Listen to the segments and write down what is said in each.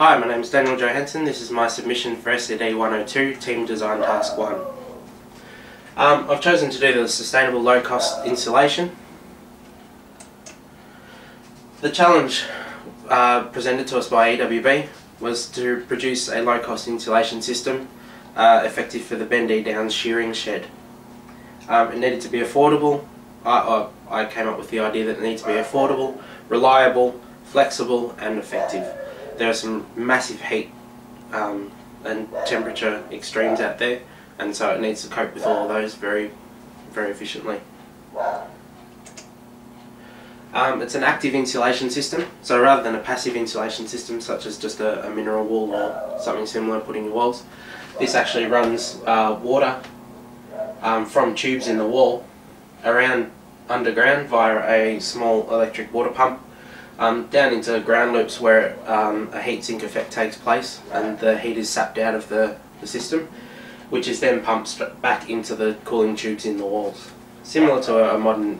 Hi, my name is Johansen. This is my submission for SED102 Team Design Task 1. I've chosen to do the sustainable low cost installation. The challenge presented to us by EWB was to produce a low cost insulation system effective for the bendy down shearing shed. It needed to be affordable. I came up with the idea that it needs to be affordable, reliable, flexible and effective. There are some massive heat and temperature extremes out there, and so it needs to cope with all of those very efficiently. It's an active insulation system, so rather than a passive insulation system such as just a mineral wool or something similar put in your walls, this actually runs water from tubes in the wall around underground via a small electric water pump down into ground loops where a heat sink effect takes place and the heat is sapped out of the system, which is then pumped back into the cooling tubes in the walls, similar to a modern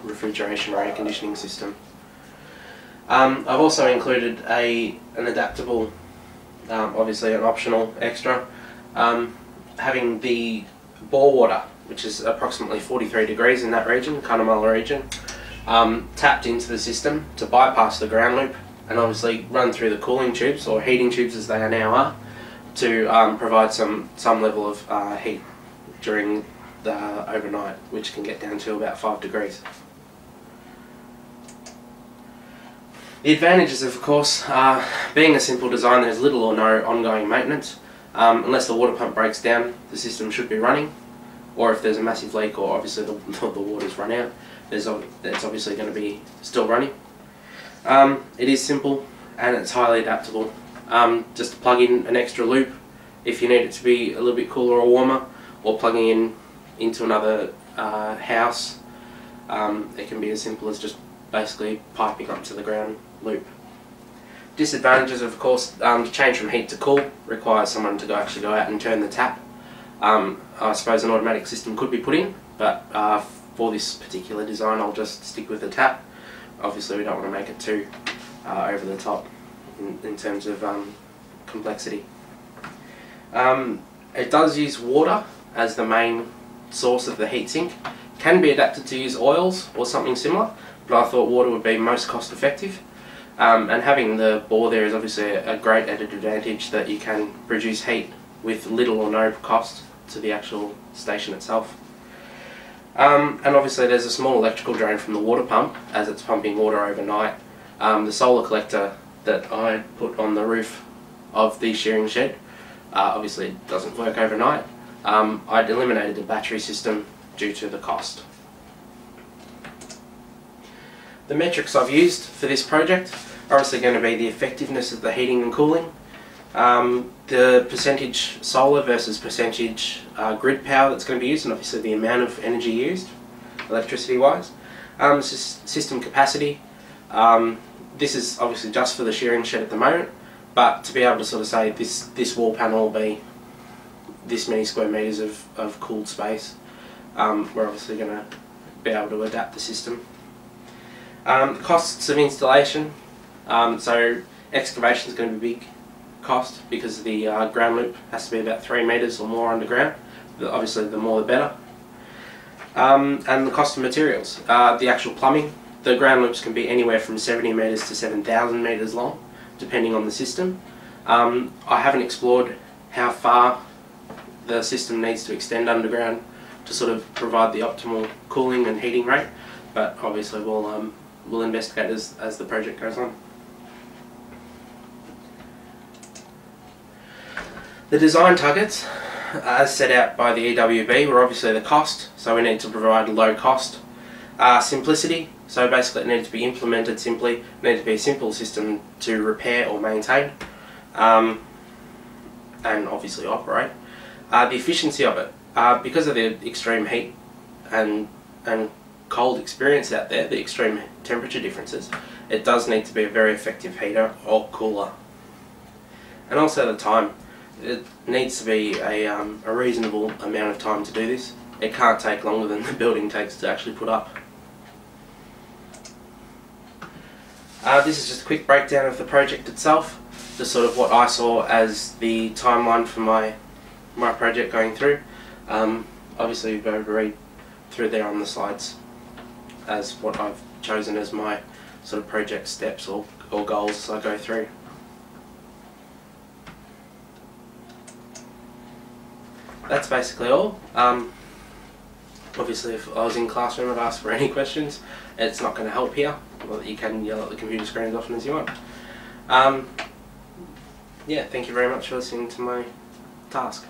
refrigeration or air conditioning system. I've also included an adaptable, obviously an optional extra, having the bore water, which is approximately 43 degrees in that region, Cunnamulla region, tapped into the system to bypass the ground loop and obviously run through the cooling tubes, or heating tubes as they now are, to provide some level of heat during the overnight, which can get down to about 5 degrees. The advantages, of course, are being a simple design. There's little or no ongoing maintenance. Unless the water pump breaks down, the system should be running, or if there's a massive leak or obviously the water's run out, it's obviously going to be still running. It is simple and it's highly adaptable. Just plug in an extra loop if you need it to be a little bit cooler or warmer, or plugging in into another house. It can be as simple as just basically piping up to the ground loop. Disadvantages, of course, to change from heat to cool requires someone to actually go out and turn the tap. I suppose an automatic system could be put in, but for this particular design I'll just stick with the tap. Obviously we don't want to make it too over the top in terms of complexity. It does use water as the main source of the heatsink. Can be adapted to use oils or something similar, but I thought water would be most cost effective. And having the bore there is obviously a great added advantage, that you can produce heat with little or no cost to the actual station itself. And obviously there's a small electrical drain from the water pump as it's pumping water overnight. The solar collector that I put on the roof of the shearing shed obviously it doesn't work overnight. I'd eliminated the battery system due to the cost. The metrics I've used for this project are obviously going to be the effectiveness of the heating and cooling, the percentage solar versus percentage grid power that's going to be used, and obviously the amount of energy used, electricity wise. System capacity. This is obviously just for the shearing shed at the moment, but to be able to sort of say this wall panel will be this many square metres of cooled space, we're obviously going to be able to adapt the system. Costs of installation. So excavation is going to be big cost because the ground loop has to be about 3 metres or more underground. Obviously the more the better. And the cost of materials. The actual plumbing. The ground loops can be anywhere from 70 metres to 7,000 metres long, depending on the system. I haven't explored how far the system needs to extend underground to sort of provide the optimal cooling and heating rate, but obviously we'll investigate as the project goes on. The design targets, as set out by the EWB, were obviously the cost, so we need to provide low cost. Simplicity, so basically it needed to be implemented simply, it needed to be a simple system to repair or maintain, and obviously operate. The efficiency of it, because of the extreme heat and cold experience out there, the extreme temperature differences, it does need to be a very effective heater or cooler. And also the time. It needs to be a reasonable amount of time to do this. It can't take longer than the building takes to actually put up. This is just a quick breakdown of the project itself, just sort of what I saw as the timeline for my project going through. Obviously you've got to read through there on the slides as what I've chosen as my sort of project steps or goals as I go through. That's basically all. Obviously if I was in classroom I'd ask for any questions. It's not going to help here, but you can yell at the computer screen as often as you want. Yeah, thank you very much for listening to my task.